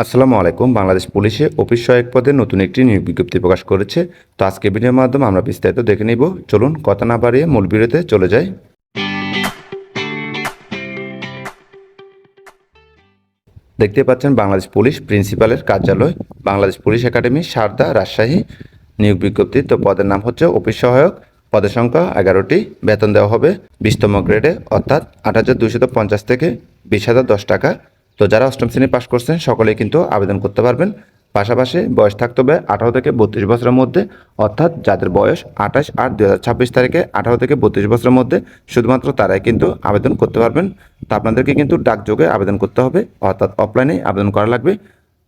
আসসালামু আলাইকুম। বাংলাদেশ পুলিশে অফিস সহায়ক পদে নতুন একটি নিয়োগ বিজ্ঞপ্তি প্রকাশ করেছে। তো আজকে ভিডিওর মাধ্যমে আমরা বিস্তারিত দেখে নিব। চলুন কথা না বাড়িয়ে মূল ভিডিওতে চলে যাই। দেখতে পাচ্ছেন বাংলাদেশ পুলিশ প্রিন্সিপালের কার্যালয়, বাংলাদেশ পুলিশ একাডেমি, সারদা, রাজশাহী। নিয়োগ বিজ্ঞপ্তি। তো পদের নাম হচ্ছে অফিস সহায়ক। পদের সংখ্যা 11টি। বেতন দেওয়া হবে 20তম গ্রেডে, অর্থাৎ 8,250 থেকে 20,010 টাকা। তো যারা অষ্টম শ্রেণী পাশ করছেন সকলেই কিন্তু আবেদন করতে পারবেন। পাশাপাশি বয়স থাকতে হবে 18 থেকে 32 বছরের মধ্যে, অর্থাৎ যাদের বয়স 28/8/2026 তারিখে 18 থেকে 32 বছরের মধ্যে শুধুমাত্র তারাই কিন্তু আবেদন করতে পারবেন। তো আপনাদেরকে কিন্তু ডাকযোগে আবেদন করতে হবে, অর্থাৎ অফলাইনে আবেদন করা লাগবে।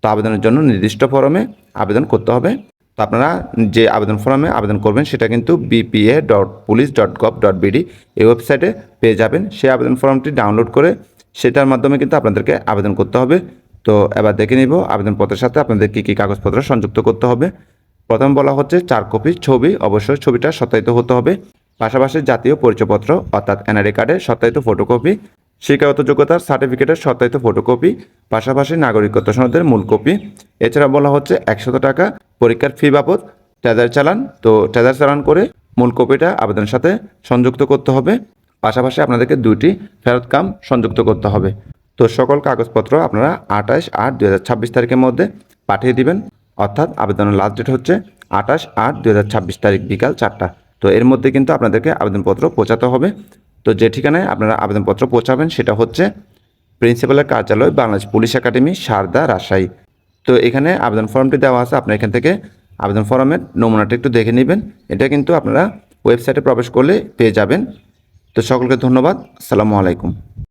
তো আবেদনের জন্য নির্দিষ্ট ফরমে আবেদন করতে হবে। তো আপনারা যে আবেদন ফর্মে আবেদন করবেন সেটা কিন্তু bpa.police.gov.bd এই ওয়েবসাইটে পেয়ে যাবেন। সেই আবেদন ফর্মটি ডাউনলোড করে সেটার মাধ্যমে কিন্তু আপনাদেরকে আবেদন করতে হবে। তো এবার দেখে নিব আবেদনপত্রের সাথে আপনাদের কী কী কাগজপত্র সংযুক্ত করতে হবে। প্রথম বলা হচ্ছে 4 কপি ছবি, অবশ্যই ছবিটা সত্যায়িত হতে হবে। পাশাপাশি জাতীয় পরিচয়পত্র অর্থাৎ এনআরআই কার্ডের সত্যায়িত ফটোকপি, শিক্ষাগত যোগ্যতার সার্টিফিকেটের সত্যায়িত ফটোকপি, পাশাপাশি নাগরিকত্ব সনদের মূল কপি। এছাড়া বলা হচ্ছে 100 টাকা পরীক্ষার ফি বাবদ ট্রেজার চালান। তো ট্রেজার চালান করে মূল কপিটা আবেদনের সাথে সংযুক্ত করতে হবে। পাশাপাশি আপনাদেরকে 2টি ফেরত কাম সংযুক্ত করতে হবে। তো সকল কাগজপত্র আপনারা 28/8/2026 তারিখের মধ্যে পাঠিয়ে দিবেন, অর্থাৎ আবেদনের লাস্ট ডেট হচ্ছে 28/8/2026 তারিখ বিকাল 4টা। তো এর মধ্যে কিন্তু আপনাদেরকে আবেদনপত্র পৌঁছাতে হবে। তো যে ঠিকানায় আপনারা আবেদনপত্র পৌঁছাবেন সেটা হচ্ছে প্রিন্সিপালের কার্যালয়, বাংলাদেশ পুলিশ একাডেমি, সারদা, রাজশাহী। তো এখানে আবেদন ফর্মটি দেওয়া আছে, আপনারা এখান থেকে আবেদন ফর্মের নমুনাটা একটু দেখে নেবেন। এটা কিন্তু আপনারা ওয়েবসাইটে প্রবেশ করলে পেয়ে যাবেন। তো সকলকে ধন্যবাদ। আসসালামু আলাইকুম।